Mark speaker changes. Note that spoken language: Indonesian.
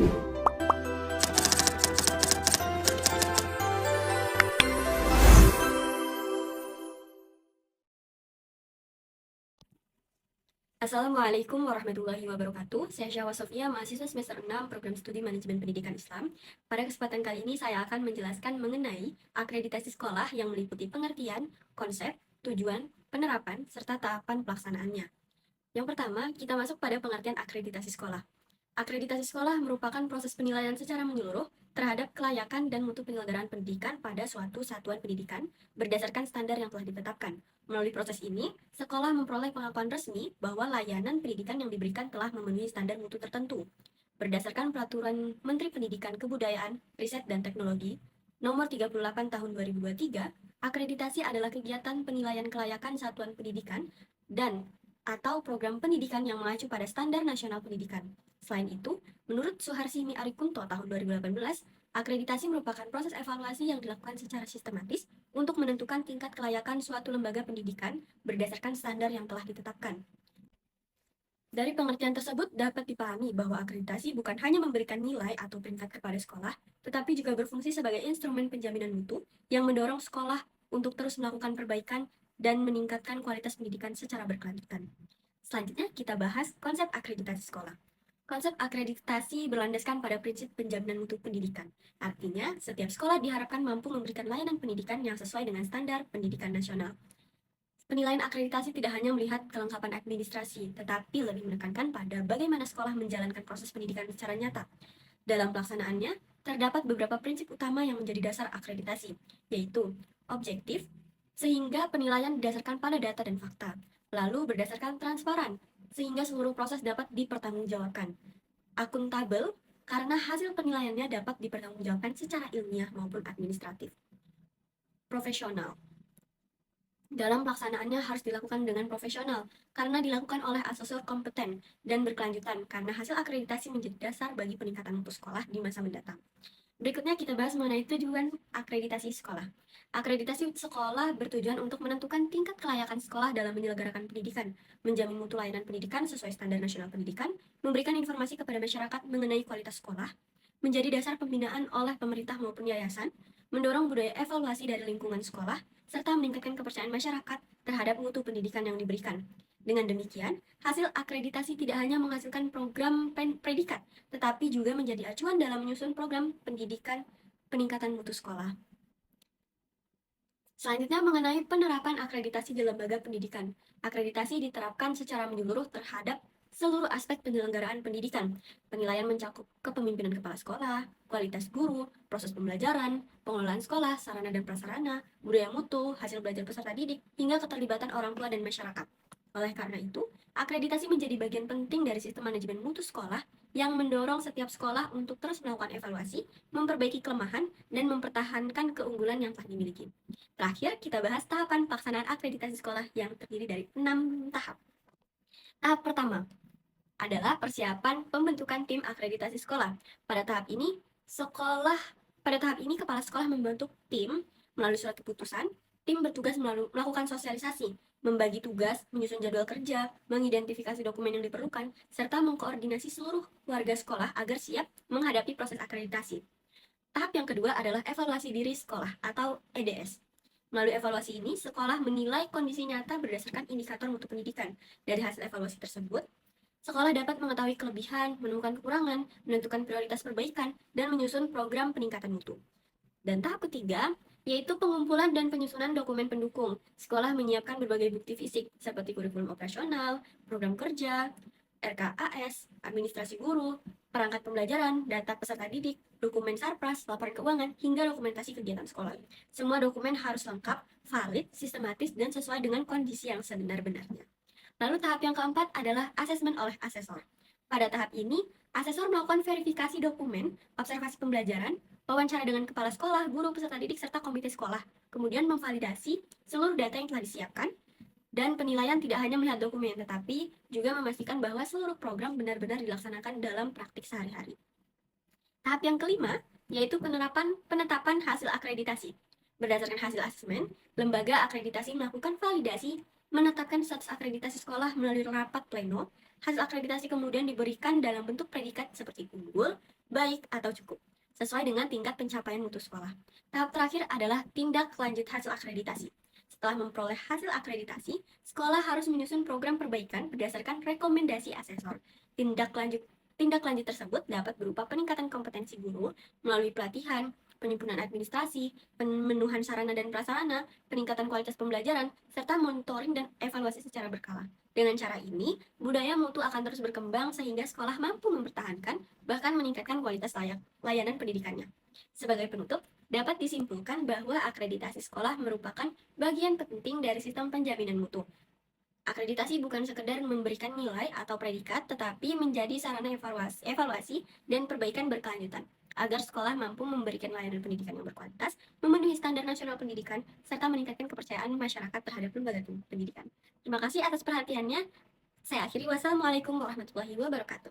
Speaker 1: Assalamualaikum warahmatullahi wabarakatuh. Saya Syahwa Sofia, mahasiswa semester 6 Program Studi Manajemen Pendidikan Islam. Pada kesempatan kali ini saya akan menjelaskan mengenai akreditasi sekolah yang meliputi pengertian, konsep, tujuan, penerapan, serta tahapan pelaksanaannya. Yang pertama, kita masuk pada pengertian akreditasi sekolah. Akreditasi sekolah merupakan proses penilaian secara menyeluruh terhadap kelayakan dan mutu penyelenggaraan pendidikan pada suatu satuan pendidikan berdasarkan standar yang telah ditetapkan. Melalui proses ini, sekolah memperoleh pengakuan resmi bahwa layanan pendidikan yang diberikan telah memenuhi standar mutu tertentu. Berdasarkan Peraturan Menteri Pendidikan, Kebudayaan, Riset, dan Teknologi Nomor 38 Tahun 2023, akreditasi adalah kegiatan penilaian kelayakan satuan pendidikan dan atau program pendidikan yang mengacu pada standar nasional pendidikan. Selain itu, menurut Suharsini Arikunto tahun 2018, akreditasi merupakan proses evaluasi yang dilakukan secara sistematis untuk menentukan tingkat kelayakan suatu lembaga pendidikan berdasarkan standar yang telah ditetapkan. Dari pengertian tersebut dapat dipahami bahwa akreditasi bukan hanya memberikan nilai atau peringkat kepada sekolah, tetapi juga berfungsi sebagai instrumen penjaminan mutu yang mendorong sekolah untuk terus melakukan perbaikan dan meningkatkan kualitas pendidikan secara berkelanjutan. Selanjutnya, kita bahas konsep akreditasi sekolah. Konsep akreditasi berlandaskan pada prinsip penjaminan mutu pendidikan. Artinya, setiap sekolah diharapkan mampu memberikan layanan pendidikan yang sesuai dengan standar pendidikan nasional. Penilaian akreditasi tidak hanya melihat kelengkapan administrasi, tetapi lebih menekankan pada bagaimana sekolah menjalankan proses pendidikan secara nyata. Dalam pelaksanaannya, terdapat beberapa prinsip utama yang menjadi dasar akreditasi, yaitu objektif, sehingga penilaian didasarkan pada data dan fakta, lalu berdasarkan transparan, sehingga seluruh proses dapat dipertanggungjawabkan. Akuntabel, karena hasil penilaiannya dapat dipertanggungjawabkan secara ilmiah maupun administratif. Profesional, dalam pelaksanaannya harus dilakukan dengan profesional, karena dilakukan oleh asesor kompeten dan berkelanjutan, karena hasil akreditasi menjadi dasar bagi peningkatan mutu sekolah di masa mendatang. Berikutnya kita bahas mengenai tujuan akreditasi sekolah. Akreditasi sekolah bertujuan untuk menentukan tingkat kelayakan sekolah dalam menyelenggarakan pendidikan, menjamin mutu layanan pendidikan sesuai standar nasional pendidikan, memberikan informasi kepada masyarakat mengenai kualitas sekolah, menjadi dasar pembinaan oleh pemerintah maupun yayasan, mendorong budaya evaluasi dari lingkungan sekolah, serta meningkatkan kepercayaan masyarakat terhadap mutu pendidikan yang diberikan. Dengan demikian, hasil akreditasi tidak hanya menghasilkan program predikat, tetapi juga menjadi acuan dalam menyusun program pendidikan peningkatan mutu sekolah. Selanjutnya mengenai penerapan akreditasi di lembaga pendidikan. Akreditasi diterapkan secara menyeluruh terhadap seluruh aspek penyelenggaraan pendidikan. Penilaian mencakup kepemimpinan kepala sekolah, kualitas guru, proses pembelajaran, pengelolaan sekolah, sarana dan prasarana, budaya mutu, hasil belajar peserta didik, hingga keterlibatan orang tua dan masyarakat. Oleh karena itu, akreditasi menjadi bagian penting dari sistem manajemen mutu sekolah yang mendorong setiap sekolah untuk terus melakukan evaluasi, memperbaiki kelemahan, dan mempertahankan keunggulan yang telah dimiliki. Terakhir, kita bahas tahapan pelaksanaan akreditasi sekolah yang terdiri dari 6 tahap. Tahap pertama adalah persiapan pembentukan tim akreditasi sekolah. Pada tahap ini, kepala sekolah membentuk tim melalui surat keputusan. Tim bertugas melakukan sosialisasi, membagi tugas, menyusun jadwal kerja, mengidentifikasi dokumen yang diperlukan, serta mengkoordinasi seluruh warga sekolah agar siap menghadapi proses akreditasi. Tahap yang kedua adalah evaluasi diri sekolah atau EDS. Melalui evaluasi ini, sekolah menilai kondisi nyata berdasarkan indikator mutu pendidikan. Dari hasil evaluasi tersebut, sekolah dapat mengetahui kelebihan, menemukan kekurangan, menentukan prioritas perbaikan, dan menyusun program peningkatan mutu. Dan tahap ketiga, yaitu pengumpulan dan penyusunan dokumen pendukung. Sekolah menyiapkan berbagai bukti fisik, seperti kurikulum operasional, program kerja, RKAS, administrasi guru, perangkat pembelajaran, data peserta didik, dokumen sarpras, laporan keuangan, hingga dokumentasi kegiatan sekolah. Semua dokumen harus lengkap, valid, sistematis, dan sesuai dengan kondisi yang sebenar-benarnya. Lalu tahap yang keempat adalah asesmen oleh asesor. Pada tahap ini, asesor melakukan verifikasi dokumen, observasi pembelajaran, wawancara dengan kepala sekolah, guru, peserta didik, serta komite sekolah. Kemudian memvalidasi seluruh data yang telah disiapkan, dan penilaian tidak hanya melihat dokumen, tetapi juga memastikan bahwa seluruh program benar-benar dilaksanakan dalam praktik sehari-hari. Tahap yang kelima, yaitu penetapan hasil akreditasi. Berdasarkan hasil asesmen, lembaga akreditasi melakukan validasi, menetapkan status akreditasi sekolah melalui rapat pleno. Hasil akreditasi kemudian diberikan dalam bentuk predikat seperti unggul, baik atau cukup, sesuai dengan tingkat pencapaian mutu sekolah. Tahap terakhir adalah tindak lanjut hasil akreditasi. Setelah memperoleh hasil akreditasi, sekolah harus menyusun program perbaikan berdasarkan rekomendasi asesor. Tindak lanjut Tindak lanjut tersebut dapat berupa peningkatan kompetensi guru melalui pelatihan, penyempurnaan administrasi, pemenuhan sarana dan prasarana, peningkatan kualitas pembelajaran, serta monitoring dan evaluasi secara berkala. Dengan cara ini, budaya mutu akan terus berkembang sehingga sekolah mampu mempertahankan bahkan meningkatkan kualitas layanan pendidikannya. Sebagai penutup, dapat disimpulkan bahwa akreditasi sekolah merupakan bagian penting dari sistem penjaminan mutu. Akreditasi bukan sekedar memberikan nilai atau predikat, tetapi menjadi sarana evaluasi dan perbaikan berkelanjutan, agar sekolah mampu memberikan layanan pendidikan yang berkualitas, memenuhi standar nasional pendidikan, serta meningkatkan kepercayaan masyarakat terhadap lembaga pendidikan. Terima kasih atas perhatiannya. Saya akhiri. Wassalamualaikum warahmatullahi wabarakatuh.